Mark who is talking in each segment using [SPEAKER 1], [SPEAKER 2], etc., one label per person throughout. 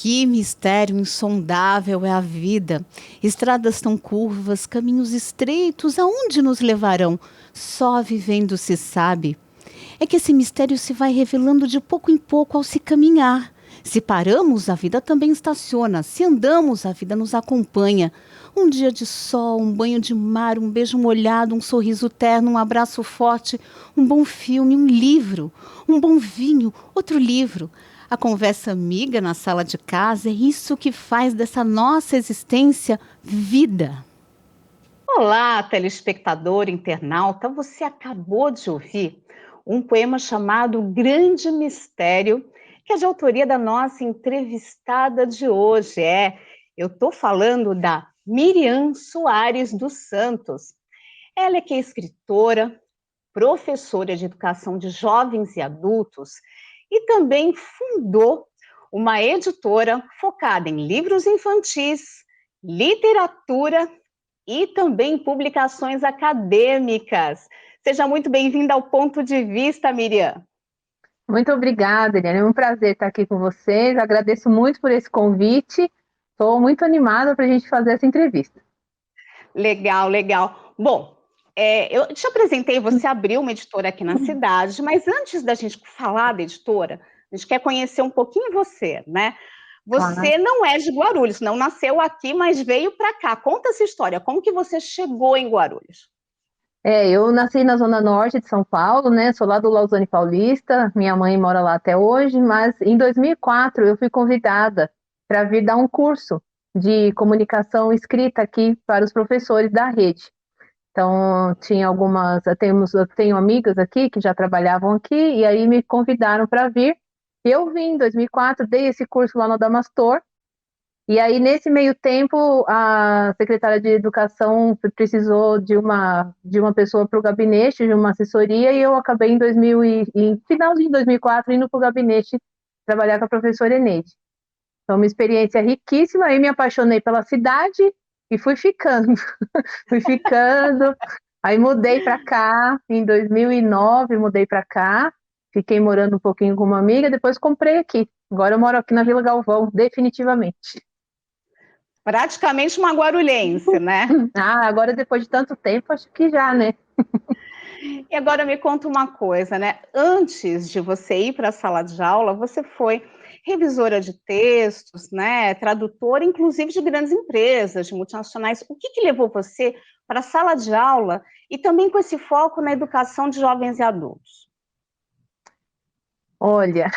[SPEAKER 1] Que mistério insondável é a vida. Estradas tão curvas, caminhos estreitos, aonde nos levarão? Só vivendo se sabe. É que esse mistério se vai revelando de pouco em pouco ao se caminhar. Se paramos, a vida também estaciona. Se andamos, a vida nos acompanha. Um dia de sol, um banho de mar, um beijo molhado, um sorriso terno, um abraço forte, um bom filme, um livro, um bom vinho, outro livro. A conversa amiga na sala de casa é isso que faz dessa nossa existência vida.
[SPEAKER 2] Olá, telespectador, internauta. Você acabou de ouvir um poema chamado Grande Mistério, que é de autoria da nossa entrevistada de hoje. Eu estou falando da Miriam Soares dos Santos. Ela é que é escritora, professora de educação de jovens e adultos e também fundou uma editora focada em livros infantis, literatura e também publicações acadêmicas. Seja muito bem-vinda ao Ponto de Vista, Miriam.
[SPEAKER 3] Muito obrigada, Eliane. É um prazer estar aqui com vocês. Agradeço muito por esse convite. Estou muito animada para a gente fazer essa entrevista.
[SPEAKER 2] Legal, legal. Bom, eu te apresentei, você abriu uma editora aqui na cidade, mas antes da gente falar da editora, a gente quer conhecer um pouquinho você, né? Você não é de Guarulhos, não nasceu aqui, mas veio para cá. Conta essa história, como que você chegou em Guarulhos?
[SPEAKER 3] Eu nasci na Zona Norte de São Paulo, né? Sou lá do Lausanne Paulista, minha mãe mora lá até hoje, mas em 2004 eu fui convidada para vir dar um curso de comunicação escrita aqui para os professores da rede. Então, tinha eu tenho amigas aqui que já trabalhavam aqui, e aí me convidaram para vir. Eu vim em 2004, dei esse curso lá no Adamastor, e aí nesse meio tempo a secretária de Educação precisou de uma pessoa para o gabinete, de uma assessoria, e eu acabei em finalzinho de 2004 indo para o gabinete trabalhar com a professora Eneide. Então, uma experiência riquíssima, aí me apaixonei pela cidade e fui ficando, fui ficando, aí mudei para cá, em 2009 mudei para cá, fiquei morando um pouquinho com uma amiga, depois comprei aqui. Agora eu moro aqui na Vila Galvão, definitivamente.
[SPEAKER 2] Praticamente uma guarulhense, né?
[SPEAKER 3] Agora depois de tanto tempo, acho que já, né?
[SPEAKER 2] E agora me conta uma coisa, né? Antes de você ir para a sala de aula, você foi revisora de textos, né? Tradutora, inclusive de grandes empresas, de multinacionais. O que levou você para a sala de aula e também com esse foco na educação de jovens e adultos?
[SPEAKER 3] Olha,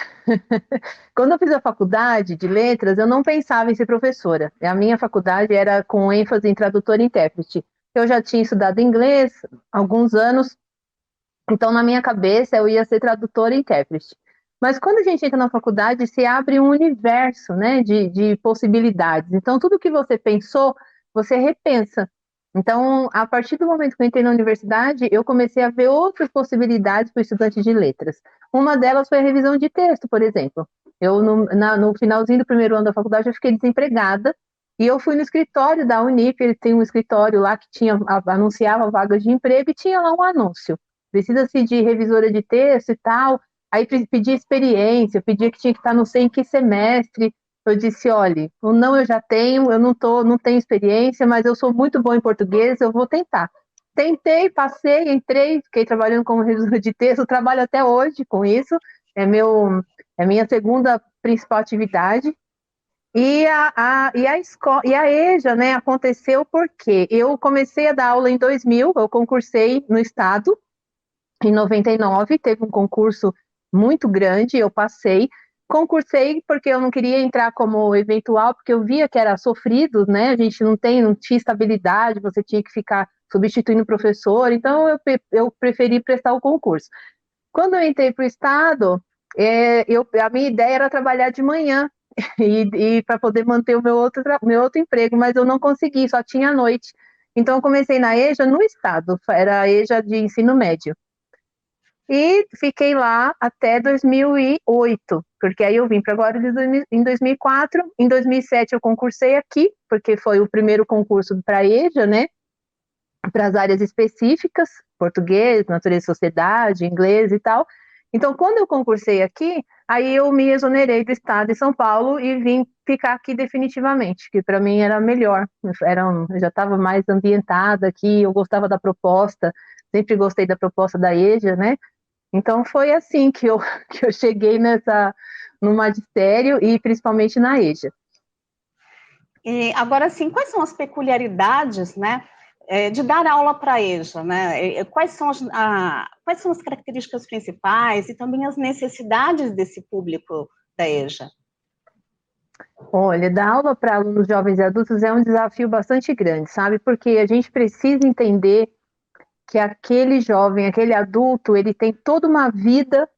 [SPEAKER 3] quando eu fiz a faculdade de letras, eu não pensava em ser professora. A minha faculdade era com ênfase em tradutor e intérprete. Eu já tinha estudado inglês há alguns anos, então na minha cabeça eu ia ser tradutora e intérprete. Mas quando a gente entra na faculdade, se abre um universo, né, de possibilidades. Então tudo que você pensou, você repensa. Então, a partir do momento que eu entrei na universidade, eu comecei a ver outras possibilidades para o estudante de letras. Uma delas foi a revisão de texto, por exemplo. No finalzinho do primeiro ano da faculdade, eu fiquei desempregada e eu fui no escritório da Unip. Ele tem um escritório lá que anunciava vagas de emprego, e tinha lá um anúncio. Precisa-se de revisora de texto e tal. Aí pedia experiência, pedia que tinha que estar não sei em que semestre. Eu disse, olha, o não eu já tenho, eu não tenho experiência, mas eu sou muito bom em português, eu vou tentar. Tentei, passei, entrei, fiquei trabalhando como revisora de texto, trabalho até hoje com isso, é minha segunda principal atividade. E a EJA, né, aconteceu porque eu comecei a dar aula em 2000, eu concursei no Estado, em 99, teve um concurso muito grande, eu passei. Concursei porque eu não queria entrar como eventual, porque eu via que era sofrido, né? A gente não tinha estabilidade, você tinha que ficar substituindo o professor, então eu preferi prestar o concurso. Quando eu entrei para o Estado, a minha ideia era trabalhar de manhã e para poder manter o meu outro emprego, mas eu não consegui, só tinha à noite. Então eu comecei na EJA no Estado, era a EJA de ensino médio. E fiquei lá até 2008, porque aí eu vim para Guarulhos em 2004. Em 2007 eu concursei aqui, porque foi o primeiro concurso para a EJA, né? Para as áreas específicas, português, natureza e sociedade, inglês e tal. Então, quando eu concursei aqui, Aí eu me exonerei do estado de São Paulo e vim ficar aqui definitivamente, que para mim era melhor. Eu já estava mais ambientada aqui, eu gostava da proposta, sempre gostei da proposta da EJA, né? Então foi assim que eu, que eu cheguei no magistério e principalmente na EJA.
[SPEAKER 2] E agora, assim, quais são as peculiaridades, né, de dar aula para a EJA, né? Quais são as características principais e também as necessidades desse público da EJA?
[SPEAKER 3] Olha, dar aula para alunos jovens e adultos é um desafio bastante grande, sabe? Porque a gente precisa entender que aquele jovem, aquele adulto, ele tem toda uma vida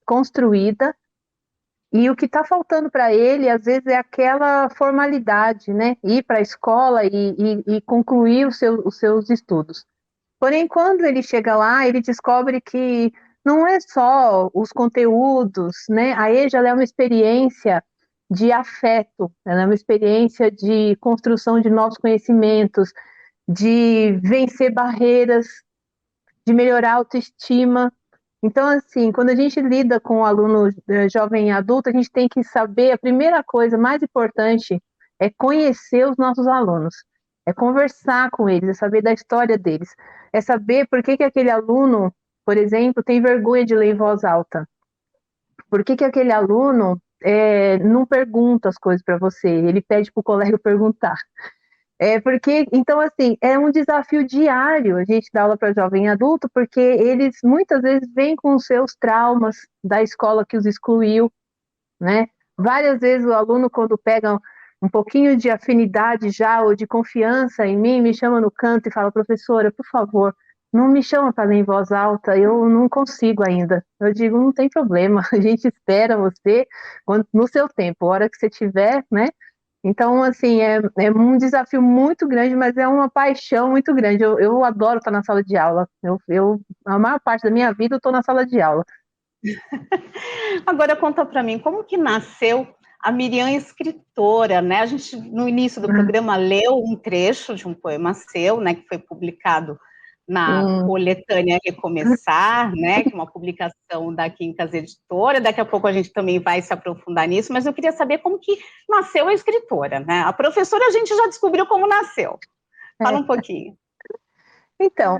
[SPEAKER 3] construída e o que está faltando para ele, às vezes, é aquela formalidade, né? Ir para a escola e concluir os seus estudos. Porém, quando ele chega lá, ele descobre que não é só os conteúdos, né? A EJA é uma experiência de afeto, ela é uma experiência de construção de novos conhecimentos, de vencer barreiras, de melhorar a autoestima. Então, assim, quando a gente lida com o aluno jovem e adulto, a gente tem que saber, a primeira coisa mais importante é conhecer os nossos alunos, é conversar com eles, é saber da história deles, é saber por que aquele aluno, por exemplo, tem vergonha de ler em voz alta, por que aquele aluno não pergunta as coisas para você, ele pede para o colega perguntar. Porque, então, assim, é um desafio diário a gente dar aula para jovem e adulto, porque eles muitas vezes vêm com os seus traumas da escola que os excluiu, né? Várias vezes o aluno, quando pega um pouquinho de afinidade já, ou de confiança em mim, me chama no canto e fala, professora, por favor, não me chama para ler em voz alta, eu não consigo ainda. Eu digo, não tem problema, a gente espera você no seu tempo, a hora que você tiver, né? Então, assim, é um desafio muito grande, mas é uma paixão muito grande. Eu adoro estar na sala de aula. A maior parte da minha vida eu estou na sala de aula.
[SPEAKER 2] Agora conta para mim, como que nasceu a Miriam escritora, né? A gente, no início do programa, leu um trecho de um poema seu, né, que foi publicado na coletânea Recomeçar, né, que é uma publicação da Quincas Editora. Daqui a pouco a gente também vai se aprofundar nisso, mas eu queria saber como que nasceu a escritora, né? A professora a gente já descobriu como nasceu. Fala um pouquinho.
[SPEAKER 3] Então,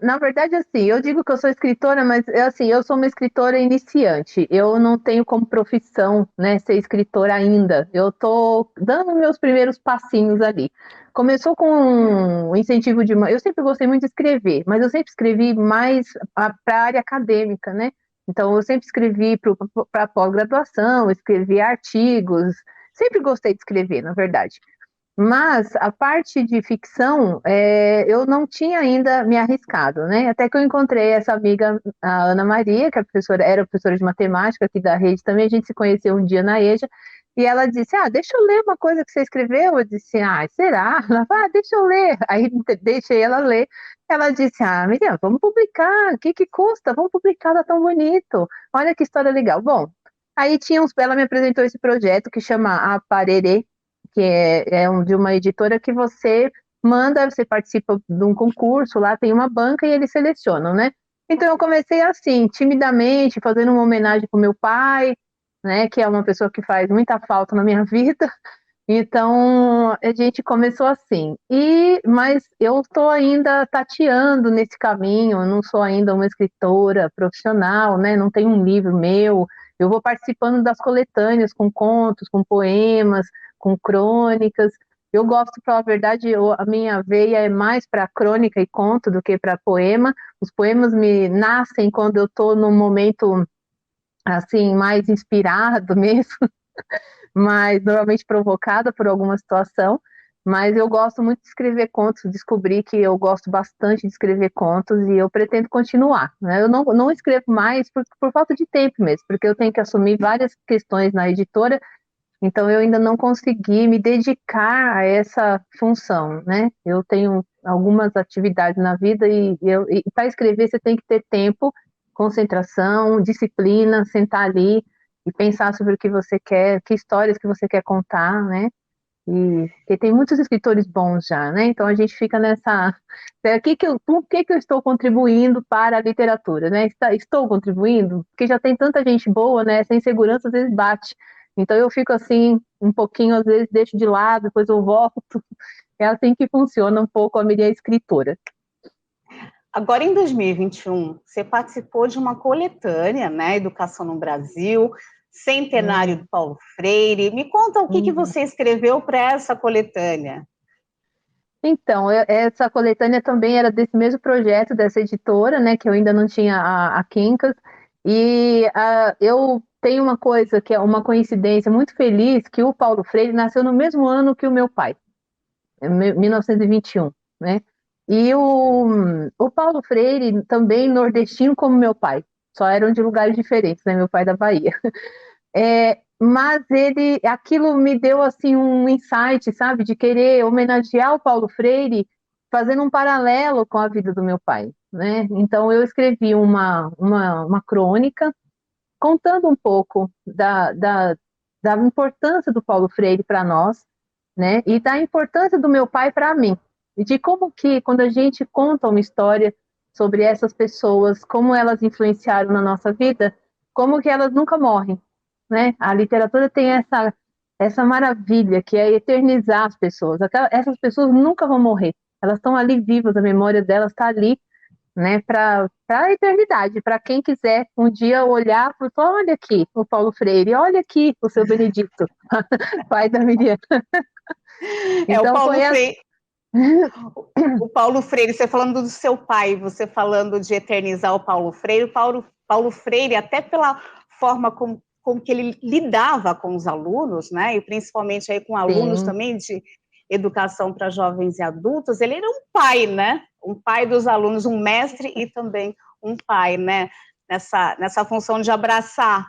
[SPEAKER 3] na verdade, assim, eu digo que eu sou escritora, mas, assim, eu sou uma escritora iniciante. Eu não tenho como profissão, né, ser escritora ainda. Eu estou dando meus primeiros passinhos ali. Começou com um incentivo de... Eu sempre gostei muito de escrever, mas eu sempre escrevi mais para a área acadêmica, né? Então, eu sempre escrevi para pós-graduação, escrevi artigos. Sempre gostei de escrever, na verdade. Mas a parte de ficção, eu não tinha ainda me arriscado, né? Até que eu encontrei essa amiga, a Ana Maria, que era professora de matemática aqui da rede também, a gente se conheceu um dia na EJA, e ela disse, deixa eu ler uma coisa que você escreveu. Eu disse, será? Ela falou, deixa eu ler. Aí deixei ela ler. Ela disse, Miriam, vamos publicar, o que custa? Vamos publicar, tá tão bonito. Olha que história legal. Bom, aí ela me apresentou esse projeto que chama Aparerê, que de uma editora que você participa de um concurso, lá tem uma banca e eles selecionam, né? Então eu comecei assim, timidamente, fazendo uma homenagem para o meu pai, né, que é uma pessoa que faz muita falta na minha vida. Então a gente começou assim. Mas eu estou ainda tateando nesse caminho, eu não sou ainda uma escritora profissional, né? Não tenho um livro meu. Eu vou participando das coletâneas com contos, com poemas, com crônicas. Eu gosto, para falar a verdade, a minha veia é mais para crônica e conto do que para poema. Os poemas me nascem quando eu estou num momento assim mais inspirado mesmo, mas normalmente provocada por alguma situação. Mas eu gosto muito de escrever contos, descobri que eu gosto bastante de escrever contos e eu pretendo continuar, né? Eu não escrevo mais por falta de tempo mesmo, porque eu tenho que assumir várias questões na editora. Então, eu ainda não consegui me dedicar a essa função, né? Eu tenho algumas atividades na vida e para escrever você tem que ter tempo, concentração, disciplina, sentar ali e pensar sobre o que você quer, que histórias que você quer contar, né? Porque tem muitos escritores bons já, né? Então a gente fica nessa, por que que eu estou contribuindo para a literatura, né? Estou contribuindo? Porque já tem tanta gente boa, né? Essa insegurança às vezes bate. Então eu fico assim, um pouquinho, às vezes deixo de lado, depois eu volto. É assim que funciona um pouco a minha escritora.
[SPEAKER 2] Agora, em 2021, você participou de uma coletânea, né? Educação no Brasil, Centenário do Paulo Freire. Me conta o que você escreveu para essa coletânea.
[SPEAKER 3] Então, essa coletânea também era desse mesmo projeto, dessa editora, né, que eu ainda não tinha a Quincas, e eu tenho uma coisa que é uma coincidência muito feliz, que o Paulo Freire nasceu no mesmo ano que o meu pai, em 1921, né, e o Paulo Freire também nordestino como meu pai, só eram de lugares diferentes, né, meu pai da Bahia. Mas aquilo me deu assim um insight, sabe, de querer homenagear o Paulo Freire, fazendo um paralelo com a vida do meu pai, né? Então eu escrevi uma crônica contando um pouco da importância do Paulo Freire para nós, né? E da importância do meu pai para mim. E de como que, quando a gente conta uma história sobre essas pessoas, como elas influenciaram na nossa vida, como que elas nunca morrem, né? A literatura tem essa maravilha que é eternizar as pessoas. Essas pessoas nunca vão morrer. Elas estão ali vivas, a memória delas está ali, né, para a eternidade, para quem quiser um dia olhar e falar, olha aqui o Paulo Freire, olha aqui o seu Benedito, pai da Miriam.
[SPEAKER 2] O
[SPEAKER 3] Então
[SPEAKER 2] Paulo
[SPEAKER 3] foi
[SPEAKER 2] Freire. O Paulo Freire, você falando do seu pai, você falando de eternizar o Paulo Freire, Paulo Freire, até pela forma como que ele lidava com os alunos, né, e principalmente aí com alunos
[SPEAKER 3] Sim.
[SPEAKER 2] também de educação para jovens e adultos, ele era um pai, né, um pai dos alunos, um mestre e também um pai, né, nessa função de abraçar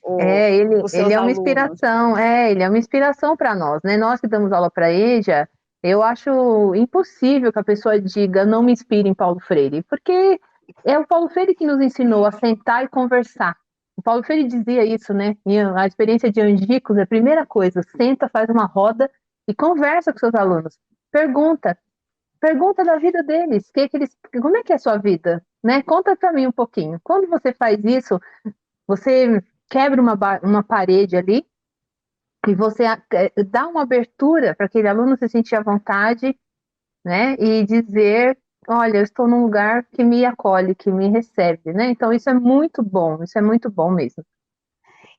[SPEAKER 2] os
[SPEAKER 3] Ele
[SPEAKER 2] seus
[SPEAKER 3] é uma
[SPEAKER 2] alunos.
[SPEAKER 3] inspiração, ele é uma inspiração para nós, né? Nós que damos aula para EJA, eu acho impossível que a pessoa diga não me inspire em Paulo Freire, porque é o Paulo Freire que nos ensinou a sentar e conversar. O Paulo Freire dizia isso, né? E a experiência de Angicos é a primeira coisa, senta, faz uma roda e conversa com seus alunos. Pergunta da vida deles, como é que é a sua vida, né? Conta para mim um pouquinho. Quando você faz isso, você quebra uma parede ali e você dá uma abertura para aquele aluno se sentir à vontade, né? E dizer, olha, eu estou num lugar que me acolhe, que me recebe, né? Então isso é muito bom mesmo.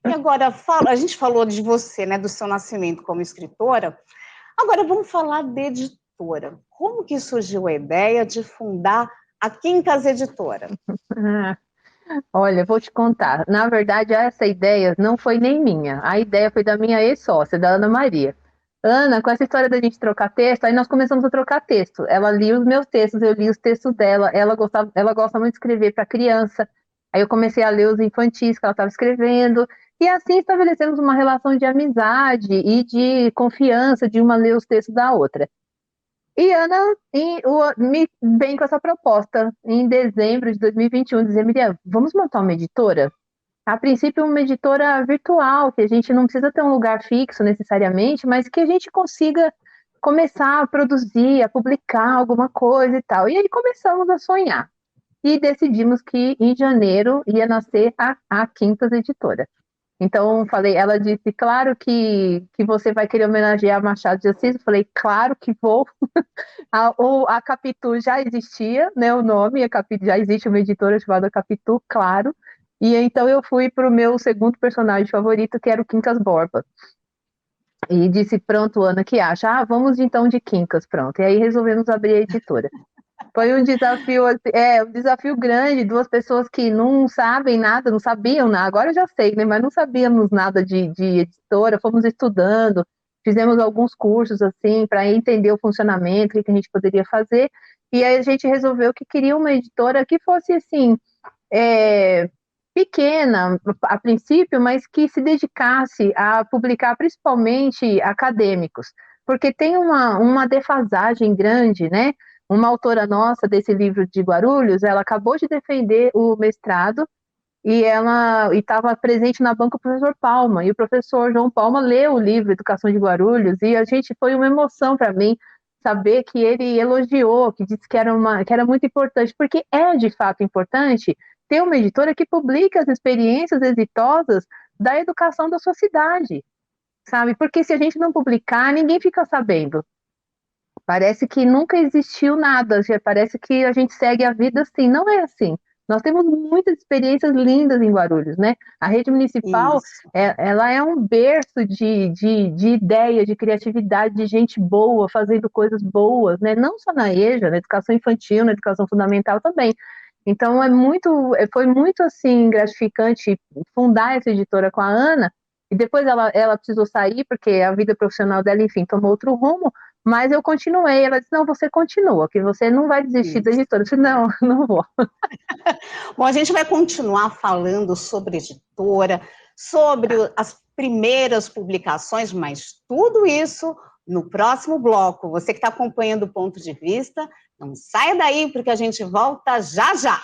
[SPEAKER 2] E agora, a gente falou de você, né, do seu nascimento como escritora, agora vamos falar de editora. Como que surgiu a ideia de fundar a Quincas Editora?
[SPEAKER 3] Olha, vou te contar. Na verdade, essa ideia não foi nem minha. A ideia foi da minha ex-sócia, da Ana Maria. Ana, com essa história da gente trocar texto, aí nós começamos a trocar texto. Ela lia os meus textos, eu li os textos dela. Ela gosta muito de escrever para criança. Aí eu comecei a ler os infantis que ela estava escrevendo. E assim estabelecemos uma relação de amizade e de confiança de uma ler os textos da outra. E Ana me vem com essa proposta em dezembro de 2021, dizer, Miriam, vamos montar uma editora? A princípio, uma editora virtual, que a gente não precisa ter um lugar fixo necessariamente, mas que a gente consiga começar a produzir, a publicar alguma coisa e tal. E aí começamos a sonhar. E decidimos que em janeiro ia nascer a Quintas Editora. Então, ela disse, claro que você vai querer homenagear Machado de Assis. Eu falei, claro que vou. A Capitu já existia, né, o nome, já existe uma editora chamada Capitu, claro. E então eu fui para o meu segundo personagem favorito, que era o Quincas Borba. E disse, pronto, Ana, que acha? Vamos então de Quincas, pronto. E aí resolvemos abrir a editora. Foi um desafio grande, duas pessoas que não sabem nada, não sabiam nada, agora eu já sei, né, mas não sabíamos nada de editora, fomos estudando, fizemos alguns cursos, assim, para entender o funcionamento, o que a gente poderia fazer, e aí a gente resolveu que queria uma editora que fosse, assim, pequena, a princípio, mas que se dedicasse a publicar principalmente acadêmicos, porque tem uma defasagem grande, né? Uma autora nossa desse livro de Guarulhos, ela acabou de defender o mestrado e ela estava presente na banca o professor Palma, e o professor João Palma leu o livro Educação de Guarulhos, e a gente foi uma emoção para mim saber que ele elogiou, que disse que era muito importante, porque é de fato importante ter uma editora que publica as experiências exitosas da educação da sua cidade, sabe? Porque se a gente não publicar, ninguém fica sabendo. Parece que nunca existiu nada, já parece que a gente segue a vida assim. Não é assim. Nós temos muitas experiências lindas em Guarulhos, né? A rede municipal,
[SPEAKER 2] Isso.
[SPEAKER 3] ela é um berço de ideia, de criatividade, de gente boa, fazendo coisas boas, né? Não só na EJA, na educação infantil, na educação fundamental também. Então, foi muito, assim, gratificante fundar essa editora com a Ana, e depois ela precisou sair, porque a vida profissional dela, enfim, tomou outro rumo, mas eu continuei. Ela disse, não, você continua, que você não vai desistir da
[SPEAKER 2] Isso.
[SPEAKER 3] editora. Eu disse, não, não vou.
[SPEAKER 2] Bom, a gente vai continuar falando sobre editora, sobre as primeiras publicações, mas tudo isso no próximo bloco. Você que está acompanhando o Ponto de Vista, não saia daí, porque a gente volta já já.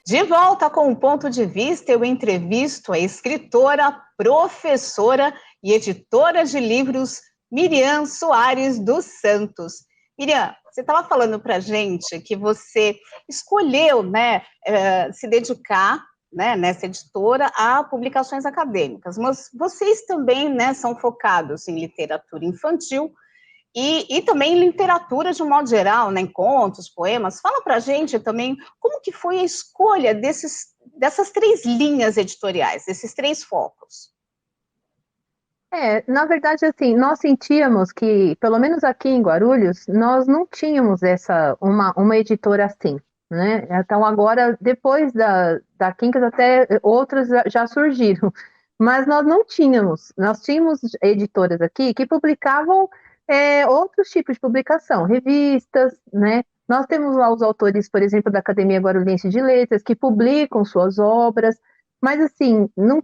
[SPEAKER 2] De volta com o Ponto de Vista, eu entrevisto a escritora, professora e editora de livros Miriam Soares dos Santos. Miriam, você estava falando para a gente que você escolheu, né, se dedicar, né, nessa editora a publicações acadêmicas, mas vocês também, né, são focados em literatura infantil e também literatura de um modo geral, né, contos, poemas. Fala para a gente também como que foi a escolha dessas três linhas editoriais, desses três focos.
[SPEAKER 3] Na verdade, assim, nós sentíamos que, pelo menos aqui em Guarulhos, nós não tínhamos uma editora assim, né? Então, agora, depois da Quincas, até outras já surgiram, mas nós não tínhamos. Nós tínhamos editoras aqui que publicavam outros tipos de publicação, revistas, né? Nós temos lá os autores, por exemplo, da Academia Guarulhense de Letras, que publicam suas obras, mas, assim, não.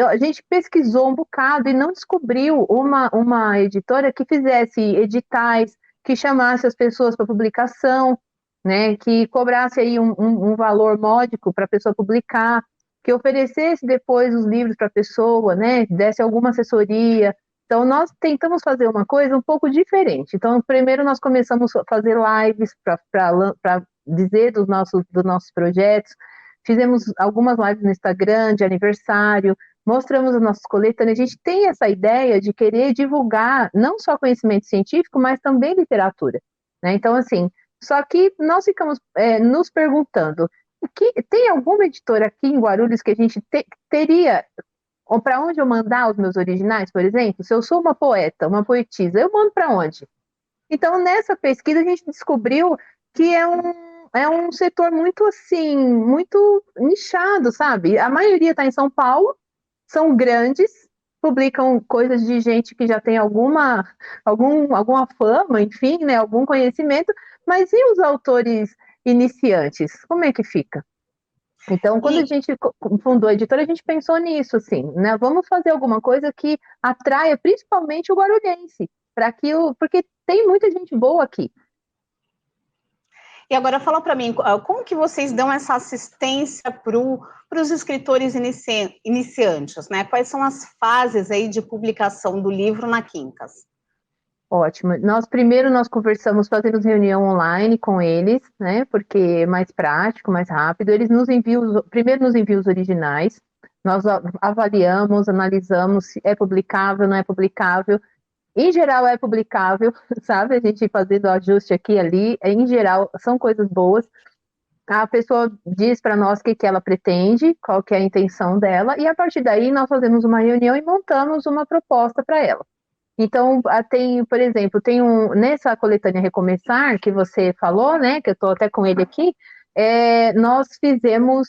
[SPEAKER 3] A gente pesquisou um bocado e não descobriu uma editora que fizesse editais, que chamasse as pessoas para publicação, né, que cobrasse aí um valor módico para a pessoa publicar, que oferecesse depois os livros para a pessoa, né, desse alguma assessoria. Então, nós tentamos fazer uma coisa um pouco diferente. Então, primeiro nós começamos a fazer lives para dizer dos nossos projetos. Fizemos algumas lives no Instagram de aniversário, mostramos as nossas coletâneas. A gente tem essa ideia de querer divulgar não só conhecimento científico, mas também literatura, né? Então, assim, só que nós ficamos nos perguntando, tem alguma editora aqui em Guarulhos que a gente teria, ou para onde eu mandar os meus originais, por exemplo? Se eu sou uma poeta, uma poetisa, eu mando para onde? Então, nessa pesquisa, a gente descobriu que é um setor muito, assim, muito nichado, sabe? A maioria está em São Paulo, são grandes, publicam coisas de gente que já tem alguma fama, enfim, né, algum conhecimento, mas e os autores iniciantes? Como é que fica? Então, quando a gente fundou a editora, a gente pensou nisso, assim, né? Vamos fazer alguma coisa que atraia principalmente o guarulhense, porque tem muita gente boa aqui.
[SPEAKER 2] E agora fala para mim, como que vocês dão essa assistência para os escritores iniciantes, né? Quais são as fases aí de publicação do livro na Quincas?
[SPEAKER 3] Ótimo. Primeiro nós conversamos, fazemos reunião online com eles, né? Porque é mais prático, mais rápido. Eles primeiro nos enviam os originais, nós avaliamos, analisamos se é publicável, não é publicável. Em geral é publicável, sabe? A gente fazendo ajuste aqui e ali, em geral são coisas boas. A pessoa diz para nós o que ela pretende, qual que é a intenção dela, e a partir daí nós fazemos uma reunião e montamos uma proposta para ela. Então, por exemplo, nessa coletânea Recomeçar, que você falou, né, que eu estou até com ele aqui,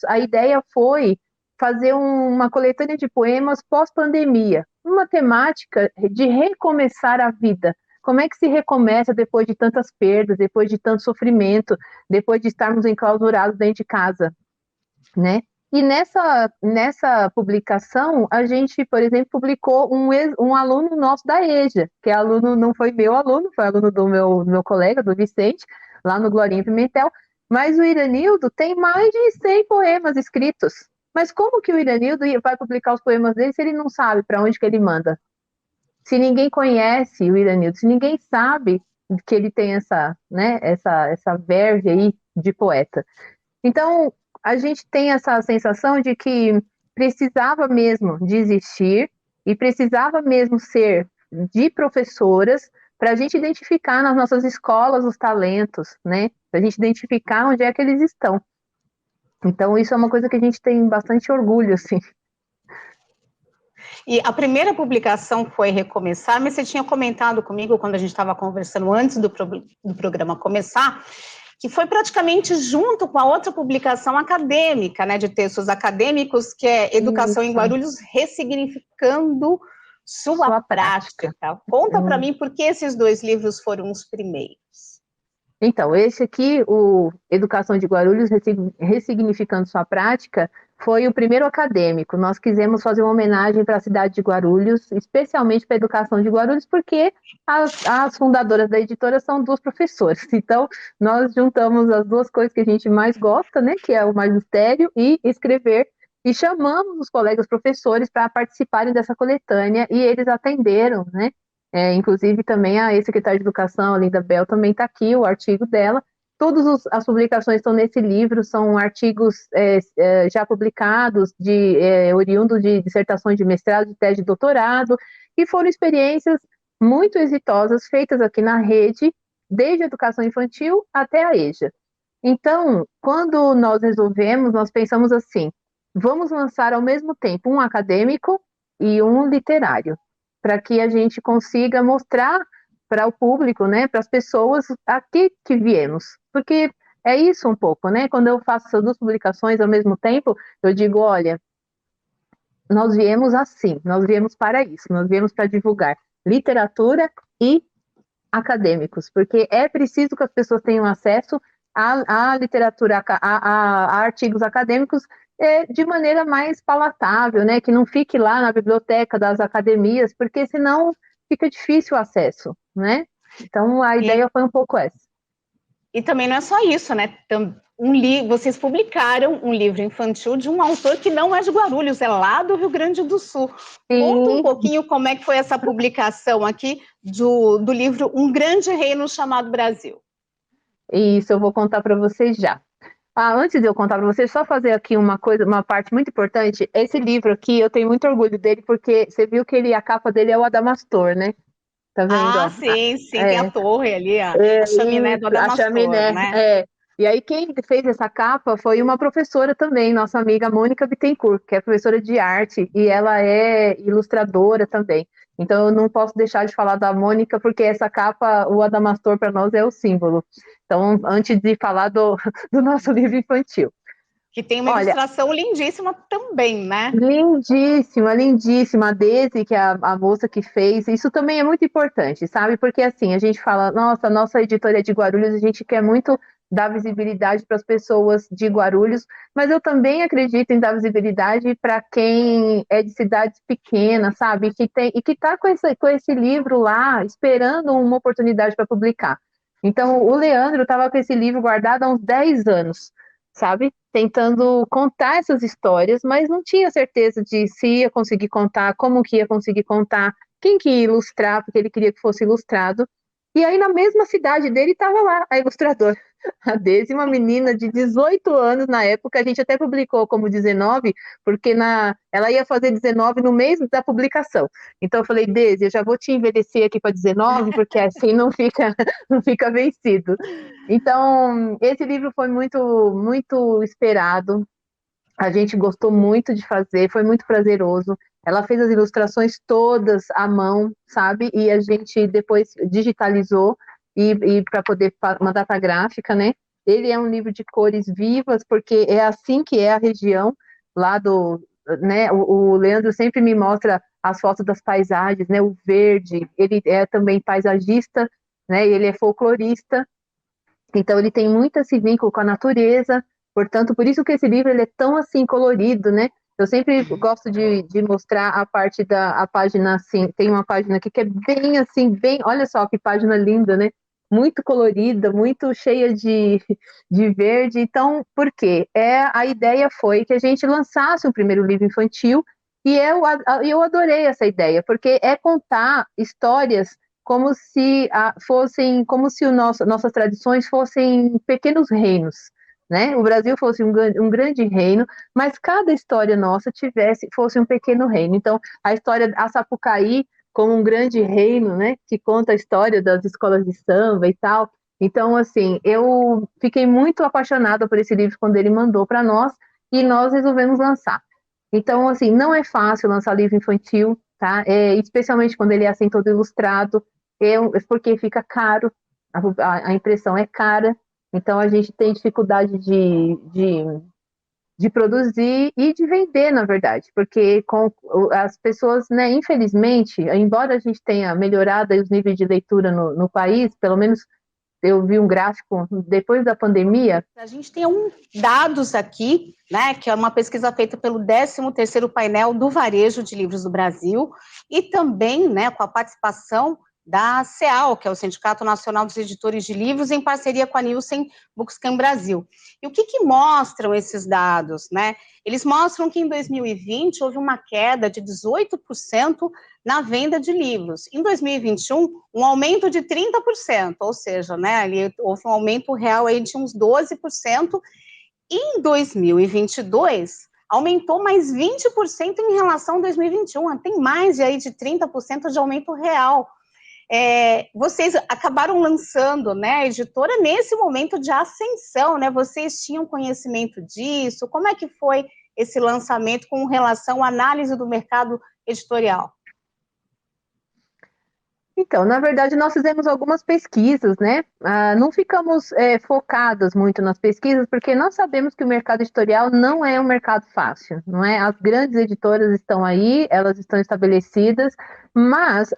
[SPEAKER 3] a ideia foi fazer uma coletânea de poemas pós-pandemia, uma temática de recomeçar a vida. Como é que se recomeça depois de tantas perdas, depois de tanto sofrimento, depois de estarmos enclausurados dentro de casa, né? E nessa publicação, a gente, por exemplo, publicou um aluno nosso da EJA, que é aluno, não foi meu aluno, foi aluno do meu colega, do Vicente, lá no Glorinha Pimentel, mas o Iranildo tem mais de 100 poemas escritos. Mas como que o Iranildo vai publicar os poemas dele se ele não sabe para onde que ele manda? Se ninguém conhece o Iranildo, se ninguém sabe que ele tem essa verve aí de poeta. Então, a gente tem essa sensação de que precisava mesmo de existir e precisava mesmo ser de professoras para a gente identificar nas nossas escolas os talentos, né? Para a gente identificar onde é que eles estão. Então, isso é uma coisa que a gente tem bastante orgulho, assim.
[SPEAKER 2] E a primeira publicação foi Recomeçar, mas você tinha comentado comigo, quando a gente estava conversando antes do programa começar, que foi praticamente junto com a outra publicação acadêmica, né, de textos acadêmicos, que é Educação em Guarulhos, Ressignificando Sua Prática. Conta para mim por que esses 2 livros foram os primeiros.
[SPEAKER 3] Então, esse aqui, o Educação de Guarulhos, Ressignificando Sua Prática, foi o primeiro acadêmico. Nós quisemos fazer uma homenagem para a cidade de Guarulhos, especialmente para a educação de Guarulhos, porque as fundadoras da editora são 2 professoras. Então, nós juntamos as 2 coisas que a gente mais gosta, né, que é o magistério e escrever, e chamamos os colegas professores para participarem dessa coletânea, e eles atenderam, né? Inclusive também a ex-secretária de Educação, a Linda Bell, também está aqui, o artigo dela. Todas as publicações estão nesse livro, são artigos já publicados, oriundos de dissertações de mestrado, de tese de doutorado, e foram experiências muito exitosas, feitas aqui na rede, desde a educação infantil até a EJA. Então, quando nós nós pensamos assim, vamos lançar ao mesmo tempo um acadêmico e um literário, para que a gente consiga mostrar para o público, né, para as pessoas aqui que viemos. Porque é isso um pouco, né? Quando eu faço essas 2 publicações ao mesmo tempo, eu digo, olha, nós viemos assim, nós viemos para isso, nós viemos para divulgar literatura e acadêmicos, porque é preciso que as pessoas tenham acesso à literatura, a artigos acadêmicos de maneira mais palatável, né? Que não fique lá na biblioteca das academias, porque senão fica difícil o acesso, né? Então, a ideia foi um pouco essa.
[SPEAKER 2] E também não é só isso, né? Vocês publicaram um livro infantil de um autor que não é de Guarulhos, é lá do Rio Grande do Sul. Sim. Conta um pouquinho como é que foi essa publicação aqui do livro Um Grande Reino Chamado Brasil.
[SPEAKER 3] Isso, eu vou contar para vocês já. Antes de eu contar para vocês, só fazer aqui uma parte muito importante. Esse livro aqui, eu tenho muito orgulho dele, porque você viu que a capa dele é o Adamastor, né? Tá vendo?
[SPEAKER 2] Sim, tem a torre ali, a chaminé do Adamastor, a chaminé, né?
[SPEAKER 3] E aí quem fez essa capa foi uma professora também, nossa amiga Mônica Bittencourt, que é professora de arte, e ela é ilustradora também. Então eu não posso deixar de falar da Mônica, porque essa capa, o Adamastor, para nós é o símbolo. Então, antes de falar do nosso livro infantil.
[SPEAKER 2] Que tem uma ilustração lindíssima também, né?
[SPEAKER 3] Lindíssima, lindíssima. A Daisy, que é a moça que fez, isso também é muito importante, sabe? Porque assim, a gente fala, nossa editora é de Guarulhos, a gente quer muito dar visibilidade para as pessoas de Guarulhos, mas eu também acredito em dar visibilidade para quem é de cidades pequenas, sabe? E que está com esse livro lá, esperando uma oportunidade para publicar. Então, o Leandro estava com esse livro guardado há uns 10 anos, sabe? Tentando contar essas histórias, mas não tinha certeza de se ia conseguir contar, como que ia conseguir contar, quem que ia ilustrar, porque ele queria que fosse ilustrado. E aí, na mesma cidade dele, estava lá a ilustradora, a Daisy, uma menina de 18 anos na época. A gente até publicou como 19, porque ela ia fazer 19 no mês da publicação. Então, eu falei, Daisy, eu já vou te envelhecer aqui para 19, porque assim não fica vencido. Então, esse livro foi muito, muito esperado. A gente gostou muito de fazer, foi muito prazeroso. Ela fez as ilustrações todas à mão, sabe? E a gente depois digitalizou e para poder mandar para a gráfica, né? Ele é um livro de cores vivas, porque é assim que é a região lá né? O Leandro sempre me mostra as fotos das paisagens, né? O verde, ele é também paisagista, né? Ele é folclorista, então ele tem muito esse vínculo com a natureza. Portanto, por isso que esse livro ele é tão assim colorido, né? Eu sempre gosto de mostrar a parte a página assim, tem uma página aqui que é bem assim, bem, olha só que página linda, né? Muito colorida, muito cheia de verde. Então, por quê? A ideia foi que a gente lançasse um primeiro livro infantil e eu adorei essa ideia, porque é contar histórias como se fossem, como se nossas tradições fossem pequenos reinos, né? O Brasil fosse um grande reino, mas cada história nossa fosse um pequeno reino. Então, a história da Sapucaí como um grande reino, né? Que conta a história das escolas de samba e tal. Então, assim, eu fiquei muito apaixonada por esse livro quando ele mandou para nós e nós resolvemos lançar. Então, assim, não é fácil lançar livro infantil, tá? Especialmente quando ele é assim todo ilustrado, porque fica caro, a impressão é cara, então a gente tem dificuldade de produzir e de vender, na verdade, porque as pessoas, né, infelizmente, embora a gente tenha melhorado os níveis de leitura no país, pelo menos eu vi um gráfico depois da pandemia.
[SPEAKER 2] A gente tem dados aqui, né, que é uma pesquisa feita pelo 13º painel do varejo de livros do Brasil, e também, né, com a participação da CEAL, que é o Sindicato Nacional dos Editores de Livros, em parceria com a Nielsen Bookscan Brasil. E o que mostram esses dados, né? Eles mostram que em 2020 houve uma queda de 18% na venda de livros. Em 2021, um aumento de 30%, ou seja, né, ali houve um aumento real aí de uns 12%. E em 2022, aumentou mais 20% em relação a 2021. Tem mais de, aí, de 30% de aumento real. Vocês acabaram lançando, né, a editora nesse momento de ascensão, né? Vocês tinham conhecimento disso? Como é que foi esse lançamento com relação à análise do mercado editorial?
[SPEAKER 3] Então, na verdade, nós fizemos algumas pesquisas, né? Não ficamos focadas muito nas pesquisas, porque nós sabemos que o mercado editorial não é um mercado fácil, não é? As grandes editoras estão aí, elas estão estabelecidas, mas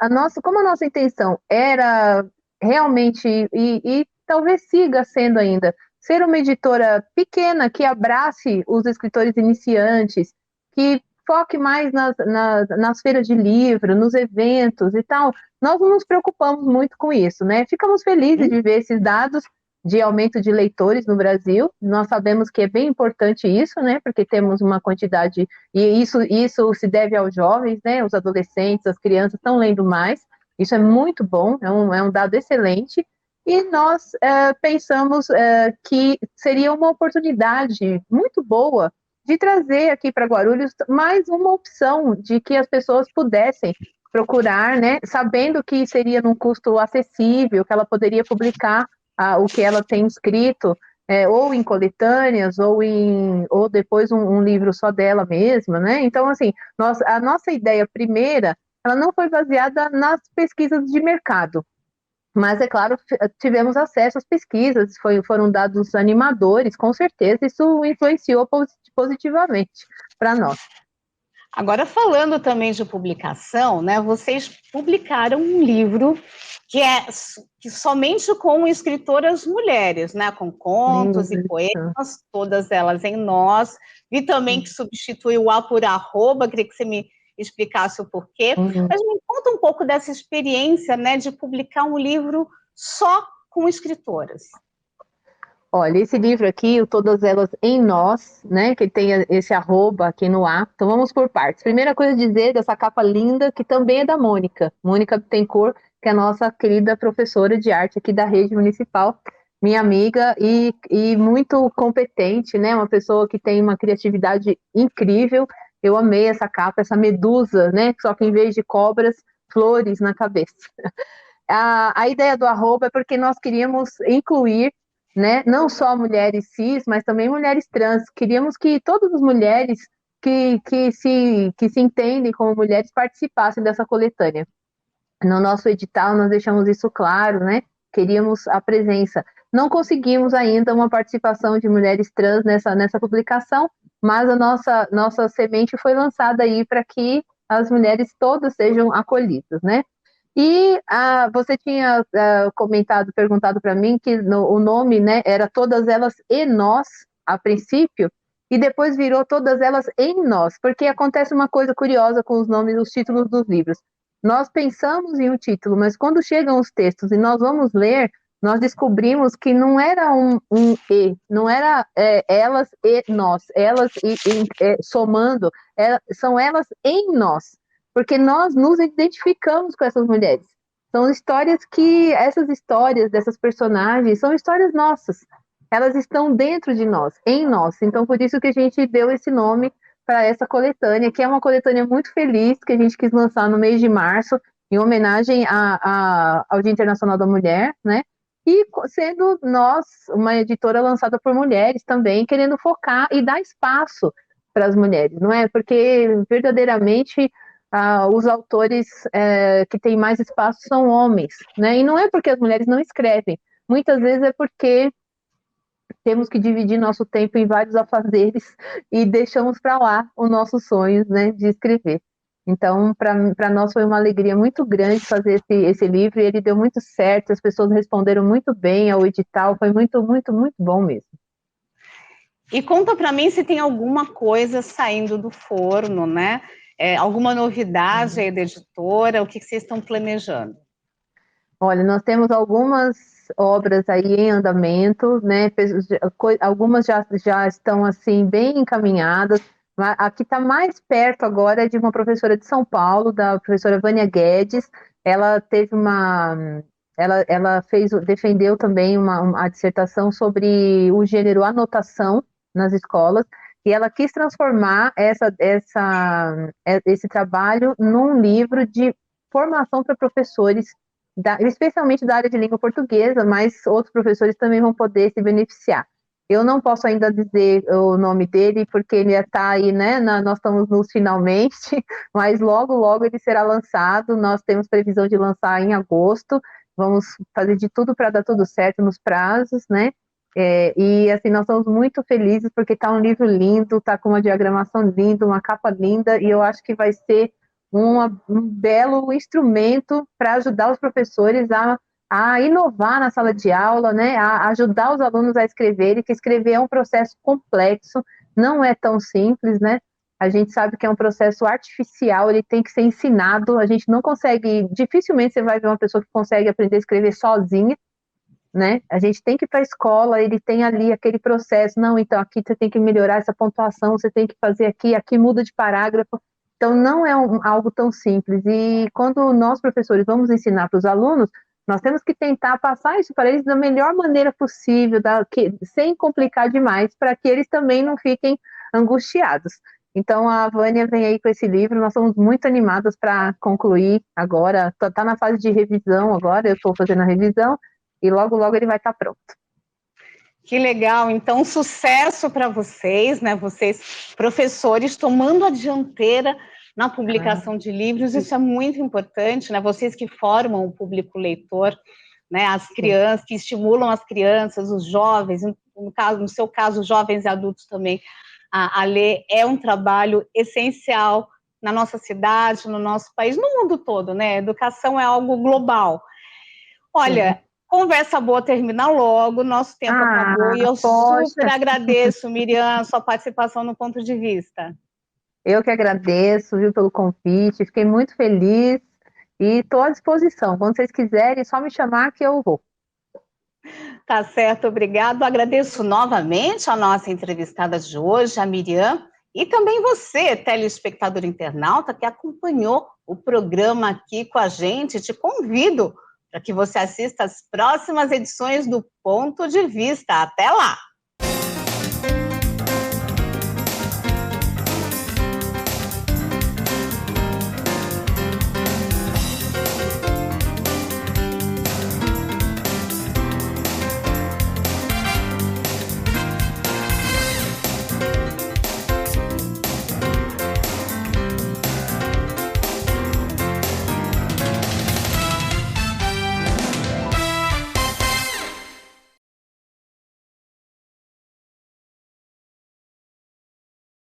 [SPEAKER 3] como a nossa intenção era realmente, e talvez siga sendo ainda, ser uma editora pequena que abrace os escritores iniciantes, que foque mais nas feiras de livro, nos eventos e tal, nós não nos preocupamos muito com isso, né? Ficamos felizes de ver esses dados de aumento de leitores no Brasil. Nós sabemos que é bem importante isso, né? Porque temos uma quantidade, e isso se deve aos jovens, né? Os adolescentes, as crianças estão lendo mais. Isso é muito bom, é um dado excelente. E nós pensamos que seria uma oportunidade muito boa de trazer aqui para Guarulhos mais uma opção de que as pessoas pudessem procurar, né, sabendo que seria num custo acessível, que ela poderia publicar o que ela tem escrito, ou em coletâneas, ou depois um livro só dela mesma, né? Então, assim, a nossa ideia primeira, ela não foi baseada nas pesquisas de mercado, mas, é claro, tivemos acesso às pesquisas, foram dados animadores, com certeza, isso influenciou positivamente para nós.
[SPEAKER 2] Agora, falando também de publicação, né, vocês publicaram um livro que somente com escritoras mulheres, né, com contos e poemas, todas elas em nós. Vi também que substitui o A por arroba, queria que você me explicasse o porquê. Mas me conta um pouco dessa experiência, né, de publicar um livro só com escritoras.
[SPEAKER 3] Olha, esse livro aqui, o Todas Elas em Nós, né, que tem esse arroba aqui no A. Então vamos por partes. Primeira coisa a dizer dessa capa linda, que também é da Mônica Bittencourt, que é a nossa querida professora de arte aqui da rede municipal, minha amiga e muito competente, né, uma pessoa que tem uma criatividade incrível. Eu amei essa capa, essa medusa, né, só que em vez de cobras, flores na cabeça. A ideia do arroba é porque nós queríamos incluir, né, não só mulheres cis, mas também mulheres trans. Queríamos que todas as mulheres que se entendem como mulheres participassem dessa coletânea. No nosso edital, nós deixamos isso claro, né? Queríamos a presença. Não conseguimos ainda uma participação de mulheres trans nessa publicação, mas a nossa semente foi lançada aí para que as mulheres todas sejam acolhidas, né? E você tinha perguntado para mim que o nome, né, era Todas Elas e Nós, a princípio, e depois virou todas elas em nós, porque acontece uma coisa curiosa com os nomes, os títulos dos livros. Nós pensamos em um título, mas quando chegam os textos e nós vamos ler, nós descobrimos que não era um e, não era elas e nós, elas somando, são elas em nós, porque nós nos identificamos com essas mulheres. São histórias que, essas histórias dessas personagens, são histórias nossas. Elas estão dentro de nós, em nós. Então, por isso que a gente deu esse nome para essa coletânea, que é uma coletânea muito feliz, que a gente quis lançar no mês de março, em homenagem ao Dia Internacional da Mulher, né? E sendo nós uma editora lançada por mulheres também, querendo focar e dar espaço para as mulheres, não é? Porque verdadeiramente os autores que têm mais espaço são homens, né? E não é porque as mulheres não escrevem, muitas vezes é porque temos que dividir nosso tempo em vários afazeres e deixamos para lá os nossos sonhos, né, de escrever. Então, para nós foi uma alegria muito grande fazer esse livro, e ele deu muito certo, as pessoas responderam muito bem ao edital, foi muito, muito, muito bom mesmo.
[SPEAKER 2] E conta para mim se tem alguma coisa saindo do forno, né? Alguma novidade aí da editora, o que vocês estão planejando?
[SPEAKER 3] Olha, nós temos algumas obras aí em andamento, né? Algumas já estão assim bem encaminhadas. A que está mais perto agora é de uma professora de São Paulo, da professora Vânia Guedes. Ela teve ela defendeu também a dissertação sobre o gênero anotação nas escolas, e ela quis transformar esse trabalho num livro de formação para professores, especialmente da área de língua portuguesa, mas outros professores também vão poder se beneficiar. Eu não posso ainda dizer o nome dele, porque ele está aí, né? Nós estamos nos finalmente, mas logo, logo ele será lançado. Nós temos previsão de lançar em agosto. Vamos fazer de tudo para dar tudo certo nos prazos, né? E assim, nós estamos muito felizes, porque está um livro lindo, está com uma diagramação linda, uma capa linda, e eu acho que vai ser um belo instrumento para ajudar os professores a inovar na sala de aula, né? A ajudar os alunos a escreverem, que escrever é um processo complexo, não é tão simples, né? A gente sabe que é um processo artificial, ele tem que ser ensinado, a gente não consegue, dificilmente você vai ver uma pessoa que consegue aprender a escrever sozinha, né? A gente tem que ir para a escola, ele tem ali aquele processo, não, então aqui você tem que melhorar essa pontuação, você tem que fazer aqui muda de parágrafo. Então, não é algo tão simples. E quando nós, professores, vamos ensinar para os alunos, nós temos que tentar passar isso para eles da melhor maneira possível, sem complicar demais, para que eles também não fiquem angustiados. Então, a Vânia vem aí com esse livro, nós somos muito animadas para concluir agora. Está na fase de revisão agora, eu estou fazendo a revisão, e logo, logo ele vai estar pronto.
[SPEAKER 2] Que legal, então sucesso para vocês, né? Vocês, professores, tomando a dianteira na publicação de livros, isso é muito importante, né? Vocês que formam o público leitor, né? As crianças, que estimulam as crianças, os jovens, no seu caso, jovens e adultos também, a ler, é um trabalho essencial na nossa cidade, no nosso país, no mundo todo, né? Educação é algo global. Olha, conversa boa termina logo, nosso tempo acabou, e eu super agradeço, Miriam, a sua participação no Ponto de Vista.
[SPEAKER 3] Eu que agradeço, viu, pelo convite, fiquei muito feliz e estou à disposição. Quando vocês quiserem, é só me chamar que eu vou.
[SPEAKER 2] Tá certo, obrigado. Agradeço novamente a nossa entrevistada de hoje, a Miriam, e também você, telespectador internauta, que acompanhou o programa aqui com a gente. Te convido para que você assista às próximas edições do Ponto de Vista. Até lá!